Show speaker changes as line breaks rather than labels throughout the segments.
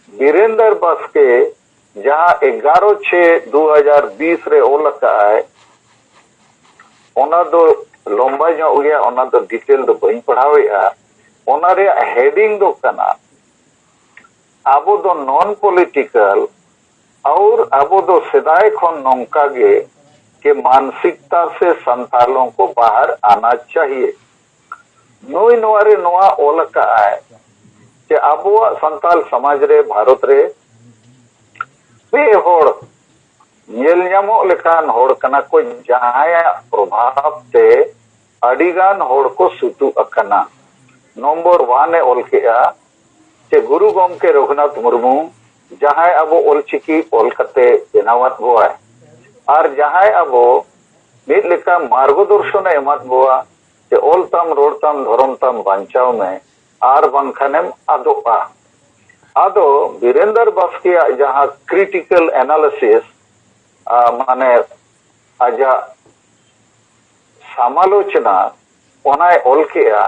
वीरेंद्र बास्के जहां 11/6/2020 रे ओल है ओना दो लंबा जो गया ओना दो डिटेल दो बई पढ़ावेआ ओना रे हेडिंग दो कना आबो दो नॉन पॉलिटिकल और आबो दो सदाय खन नौका गे के मानसिकता से संतालों को बाहर आना चाहिए। नोई नोआरे नोआ ओल का है कि आबो संताल समाज रे भारत रे पे होड़ नेल ᱧᱟᱢᱚᱜ लेकान होड़ कना को जहाया प्रभाव ते अडिगान होड़ को सुतु अकना। नंबर 1 ए ओल केआ che गुरु गोमके रघुनाथ मुर्मू जहां अबो ओलचिकी ओल कते बेनावत बोआ और जहां अबो मिद लेका मार्गदर्शन एमत बोआ che ओल तम रोड तम धर्म तम बांचाव में आर बंखनेम आदोआ आदो वीरेंद्र बास्के जहां क्रिटिकल एनालिसिस माने आजा समालोचना ओनाय ओल केआ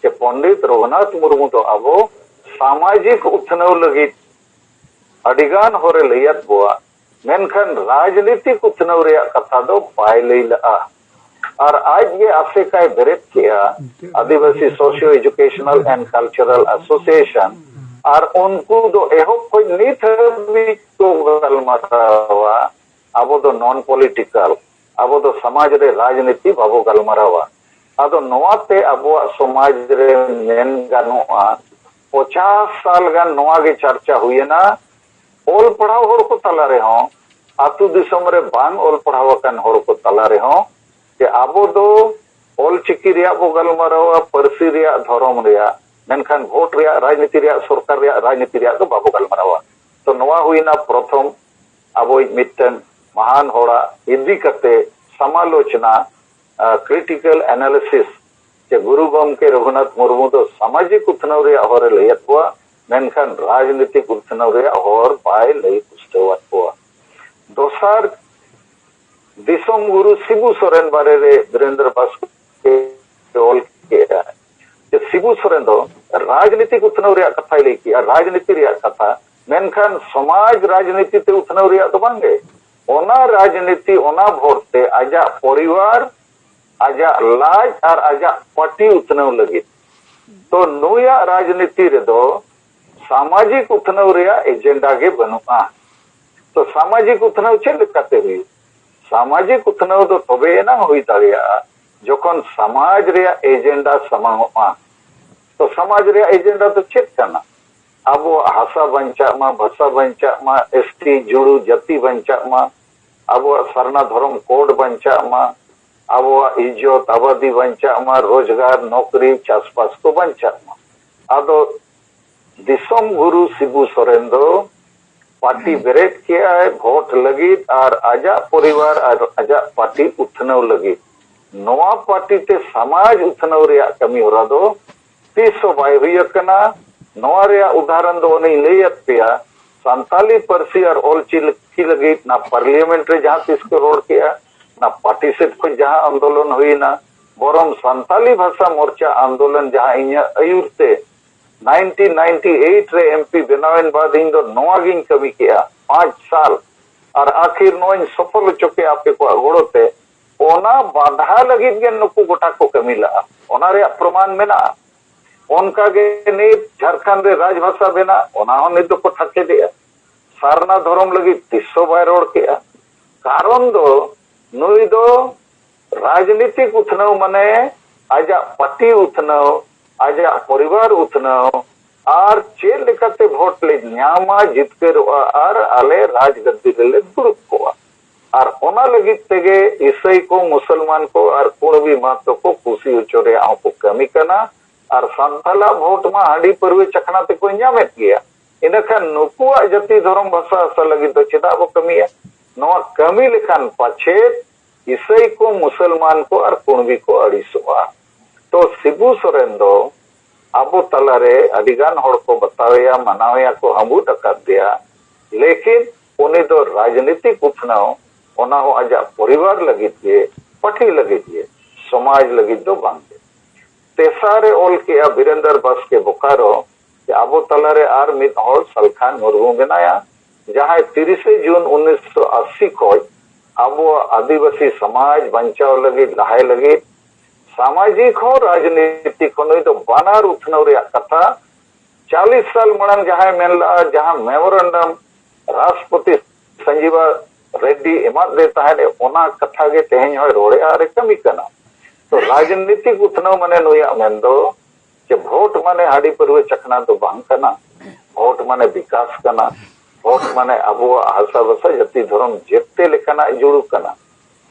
che पंडित रघुनाथ मुर्मू तो अबो सामाजिक उत्थनव लगित अडिगान होरे लैयत बोआ मेनखान राजनीतिक उत्थनव रे कथा दो बाय लैला और आज ये आसे काय बेरेट किया Adivasi socio educational and cultural association और उनको दो एहो कोई नीत भी तो गलमरावा आबो दो नॉन पॉलिटिकल आबो दो समाज रे राजनीति बाबो गलमरावा आदो नोआते आबो समाज रे मेन गानोआ 50 साल गान नोआ गे चर्चा हुई ना ओल पढ़ाव होड़ को तला रे हो आतु दिसम रे बांग ओल पढ़ाव कान होड़ को तला रे हो के आबो दो ओल चिकी रिया बो गलमरावा परसी रिया धर्म रिया मेनखान वोट रिया राजनीति रिया सरकार रिया राजनीति रिया तो बाबो गलमरावा तो नोआ हुई ना प्रथम आबो मिटन महान होड़ा इदी कते समालोचना क्रिटिकल एनालिसिस के गुरु गोमके रघुनाथ मुर्मू तो सामाजिक उत्थनव रे होरे लैयत बोआ मेनखान राजनीतिक उत्थनव रे होर बाय लई पुष्टवत बोआ दोसार दिसोम गुरु शिबू सोरेन बारे रे वीरेंद्र बास्के ओल के शिबू सोरेन दो राजनीतिक उत्थनव रे कथा लई की राजनीति रे कथा मेनखान समाज राजनीति ते उत्थनव रे तो बांगे ओना राजनीति ओना भोरते आजा परिवार आजा लाज और आजा पार्टी उत्थनव लगी तो नुया राजनीति रे दो सामाजिक उत्थनव रे एजेंडा गे बनुआ तो सामाजिक उत्थनव चेक लेकाते हुई सामाजिक उत्थनव दो तबे ना हुई दाड़िया जखन समाज रे एजेंडा समांगोआ तो समाज रे एजेंडा तो चेक करना अब हासा बंचा मा भाषा बंचा मा एसटी जुड़ू जाति बंचा मा अब सरना धर्म कोड बंचा मा अब इज्जत आबादी बंचा मा रोजगार नौकरी चासपास को बंचा मा आदो दिसोम गुरु शिबू सोरेन दो पार्टी बेरेट किया है वोट लगी और आजा परिवार और आजा पार्टी उत्थनव लगी नवा पार्टी ते समाज उत्थनव रे कमी होरा दो तीसो बाय हुई कना नवा रे उदाहरण दो नहीं लेयत पिया संताली परसी और ओल चिल्की लगी ना पार्लियामेंट रे जहां तीसको रोड किया ना पार्टी से को जहां आंदोलन हुई ना बरम संताली भाषा मोर्चा आंदोलन जहां इन अयुरते 1998 रे एमपी बनावेन बाद इन दो नवा गिन कमी किया 5 साल और आखिर नोइन सफल चुके आपे को गोड़ोते ओना बाधा लगी गे नुकु गोटा को कमी ला ओना रे प्रमाण में ना उनका गे नीत झारखंड रे राजभाषा बेना ओना हो निद को ठके दिया सारना धर्म लगी 300 बाय रोड किया कारण दो नुई दो राजनीतिक उत्थनव माने आजा पार्टी उत्थनव आजा परिवार उत्थनव और चेल लेकाते वोट ले न्यामा जितकर और आले राजगद्दी ले दुरुप को और ओना लगी तेगे ईसाई को मुसलमान को और कुणबी मातो को खुशी उचोरे आउ को कमी करना और संताला वोट मा हाडी परवे चखना ते को न्यामेत गया इनखान नुकुआ जाति धर्म भाषा असा लगी तो चेदा वो कमी है नवा कमी लेखान पाछे ईसाई को मुसलमान को और कुणबी को अड़ीसोआ तो शिबू सोरेन दो आबो तलारे अडिगान होड़ को बतावेया मनावेया को हमू टका दिया लेकिन उन्हें दो राजनीतिक उठनाओ ओना हो आजा परिवार लगी दिए पार्टी लगी दिए समाज लगी दो बांधे तेसारे ओल के वीरेंद्र बास्के बोकारो अब तलारे आर मिद हर सलखान मुर्मू मेनाया जहां 30 जून 1980 खज अब आदिवासी समाज बचाव लगे लहाय लगे सामाजिक हो राजनीतिक हो तो बानार उथनव रे कथा 40 साल मरंग जहां मेनला जहां मेमोरेंडम राष्ट्रपति संजीवा रेड्डी एमा देता है ओना कथा के तेहन हो रोड़े आरे कमी कना तो राजनीतिक उथनव माने नुया मेंदो कि भोट माने हाड़ी परवे चखना तो बांग कना भोट माने विकास कना भोट माने अब हासा बसा जति धर्म जेते लेकना जुड़ू कना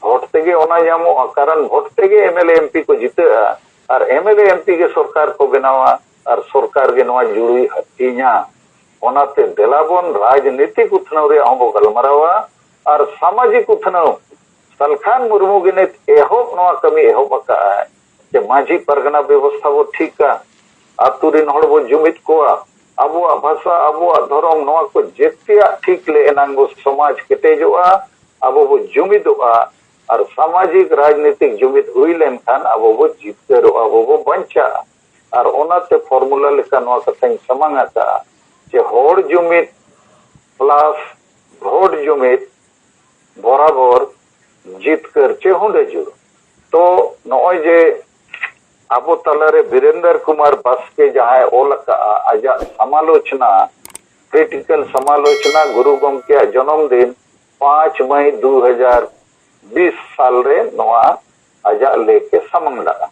भोट तेगे ओना जामो कारण भोट तेगे एमएलए एमपी को जीते और एमएलए एमपी के सरकार को बनावा और सरकार के नवा जुड़ी हतीना ओनाते देलाबन राजनीतिक उथनव रे आबो गलमरावा और सामाजिक उथनव सलखान मुर्मू गे एहब नवा कमी एहब का जे माझी परगना व्यवस्था वो ठीक का आतुरिन हड़ बो जुमित कोआ अब भाषा अब धर्म नवा को जेतिया ठीक ले एनांगो समाज केटेजोआ अब वो जुमिदोआ और सामाजिक राजनीतिक जुमिद हुई लेन खान अब वो जीतकरोआ वो बंचा और ओनाते फॉर्मूला लेका नवा कथाई समांगा का जे होड़ जुमिद प्लस भोट जुमिद बराबर जीतकर चे हुंडे जुड़ तो नॉय जे अब तलारे वीरेंद्र कुमार बास्के जहां ओलका आजा समालोचना क्रिटिकल समालोचना गुरु गमके जन्मदिन 5 मई 2020 साल रे नवा आजा लेके समंग लगा